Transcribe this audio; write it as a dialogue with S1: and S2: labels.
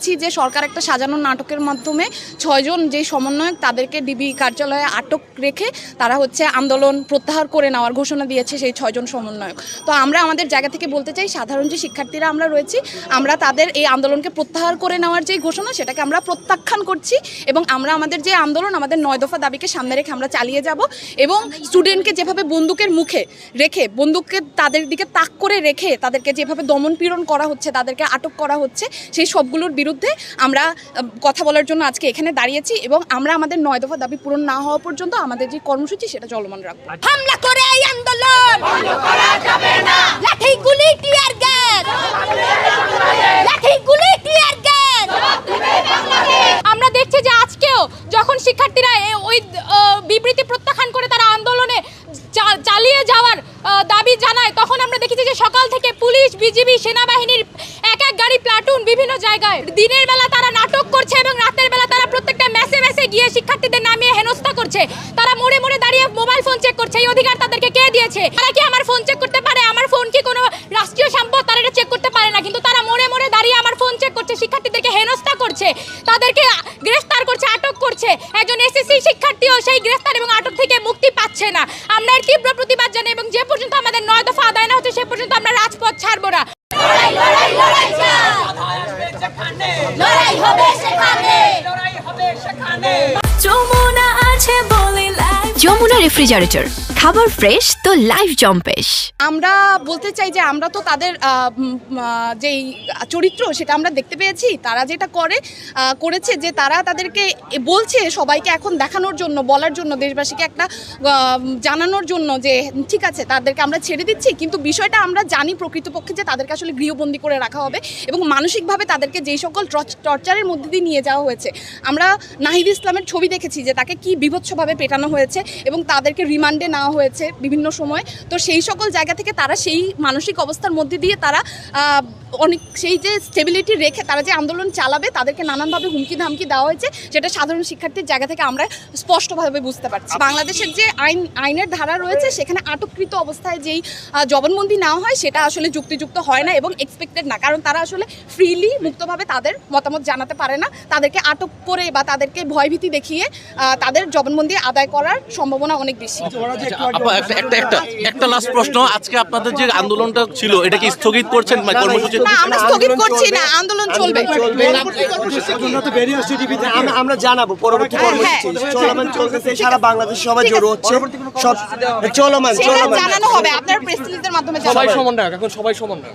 S1: দেখেছি যে সরকার একটা সাজানো নাটকের মাধ্যমে 6 জন যে সমন্বয়ক তাদেরকে ডিবি কার্যালয়ে আটক রেখে তারা হচ্ছে আন্দোলন প্রত্যাহার করে নেওয়ার ঘোষণা দিয়েছে সেই 6 জন সমন্বয়ক। তো আমরা আমাদের জায়গা থেকে বলতে চাই, সাধারণ যে শিক্ষার্থীরা আমরা রয়েছি, আমরা তাদের এই আন্দোলনকে প্রত্যাহার করে নেওয়ার যে ঘোষণা সেটাকে আমরা প্রত্যাখ্যান করছি এবং আমরা আমাদের যে আন্দোলন, আমাদের 9 দফা দাবিকে সামনে রেখে আমরা চালিয়ে যাব এবং স্টুডেন্টকে যেভাবে বন্দুকের মুখে রেখে, বন্দুককে তাদের দিকে তাক করে রেখে তাদেরকে যেভাবে দমন পীড়ন করা হচ্ছে, তাদেরকে আটক করা হচ্ছে, সেই সবগুলোর বিরুদ্ধে আমরা কথা বলার জন্য আজকে এখানে দাঁড়িয়েছি এবং আমরা আমাদের 9 দফা দাবি পূরণ না হওয়া পর্যন্ত আমাদের যে কর্মসূচি সেটা চলমান রাখবো।
S2: হামলা করে এই আন্দোলন বন্ধ করা যাবে না, লাঠি গুলি টিয়ার গ্যাস, লাঠি গুলি টিয়ার গ্যাস। আমরা দেখছি যে আজকেও যখন শিক্ষার্থীরা ওই বিবৃতি প্রত্যাখ্যান করে তারা আন্দোলনে চালিয়ে যাওয়ার দাবি জানায়, তখন আমরা দেখেছি যে সকাল থেকে পুলিশ, বিজিবি, সেনাবাহিনীর এক এক গাড়ি প্লাটুন বিভিন্ন জায়গায় দিনের বেলা তারা নাটক করছে এবং রাতের বেলা তারা প্রত্যেকটা মেসে মেসে গিয়ে শিক্ষার্থীদের নামিয়ে হেনস্থা করছে। তারা মোড়ে মোড়ে দাঁড়িয়ে মোবাইল ফোন চেক করছে। এই অধিকার তাদেরকে কে দিয়েছে? তারা কি আমার ফোন চেক করতে পারে? আমার ফোন কি কোনো রাষ্ট্রীয় সম্পদ? তারা এটা চেক করতে পারে না, কিন্তু তারা মোড়ে মোড়ে দাঁড়িয়ে আমার ফোন চেক করছে, শিক্ষার্থীদেরকে হেনস্থা করছে, তাদেরকে গ্রেফতার করছে, আটক করছে। একজন এসএসসি শিক্ষার্থীও সেই গ্রেফতার এবং আটক থেকে মুক্তি পাচ্ছে না। আমরা এর তীব্র প্রতিবাদ জানাই এবং যে পর্যন্ত আমাদের 9 দফা আদায় না হচ্ছে সে পর্যন্ত আমরা রাজপথ ছাড়বো না। লড়াই লড়াই লড়াই লড়াই হবে সেখানে, লড়াই হবে সেখানে।
S3: যমুনা আছে বলে লাইফ, যমুনা রেফ্রিজারেটর, খাবার ফ্রেশ তো লাইফ জম্পেশ।
S1: আমরা বলতে চাই যে আমরা তো তাদের যেই চরিত্র সেটা আমরা দেখতে পেয়েছি। তারা যেটা করেছে যে তারা তাদেরকে বলছে সবাইকে এখন দেখানোর জন্য, বলার জন্য, দেশবাসীকে একটা জানানোর জন্য যে ঠিক আছে তাদেরকে আমরা ছেড়ে দিচ্ছি, কিন্তু বিষয়টা আমরা জানি প্রকৃতপক্ষে যে তাদেরকে আসলে গৃহবন্দী করে রাখা হবে এবং মানসিকভাবে তাদেরকে যেই সকল টর্চারের মধ্যে দিয়ে নিয়ে যাওয়া হয়েছে। আমরা নাহিদ ইসলামের ছবি দেখেছি যে তাকে কি বিভৎসভাবে পেটানো হয়েছে এবং তাদেরকে রিমান্ডে নেওয়া হয়েছে বিভিন্ন সময়। তো সেই সকল জায়গা থেকে তারা সেই মানসিক অবস্থার মধ্যে দিয়ে তারা অনেক সেই যে স্টেবিলিটি রেখে তারা যে আন্দোলন চালাবে, তাদেরকে নানানভাবে হুমকি ধামকি দেওয়া হয়েছে, যেটা সাধারণ শিক্ষার্থীর জায়গা থেকে আমরা স্পষ্টভাবে বুঝতে পারছি। বাংলাদেশের যে আইনের ধারা রয়েছে সেখানে আটককৃত অবস্থায় যেই জবানবন্দি নেওয়া হয় সেটা আসলে যুক্তিযুক্ত হয় না এবং এক্সপেক্টেড না, কারণ তারা আসলে ফ্রিলি মুক্তভাবে তাদের মতামত জানাতে পারে না। তাদেরকে আটক করে বা তাদেরকে ভয়ভীতি দেখিয়ে তাদের জবানবন্দি আদায় করার সম্ভাবনা অনেক বেশি।
S4: একটা লাস্ট প্রশ্ন, আজকে আপনাদের যে আন্দোলনটা ছিল এটা কি স্থগিত করছেন? কর্মসূচি
S1: না, আমরা স্থগিত করছি না, আন্দোলন চলবে।
S5: আমরা জানাবো পরবর্তী কর্মসূচি চলমান চলতেছে, সারা বাংলাদেশ সবাই জড়ো হচ্ছে, সব চলমান
S1: জানানো হবে আপনার প্রেস রিলিজের মাধ্যমে।
S6: সবাই সমান না, এখন সবাই সমান না।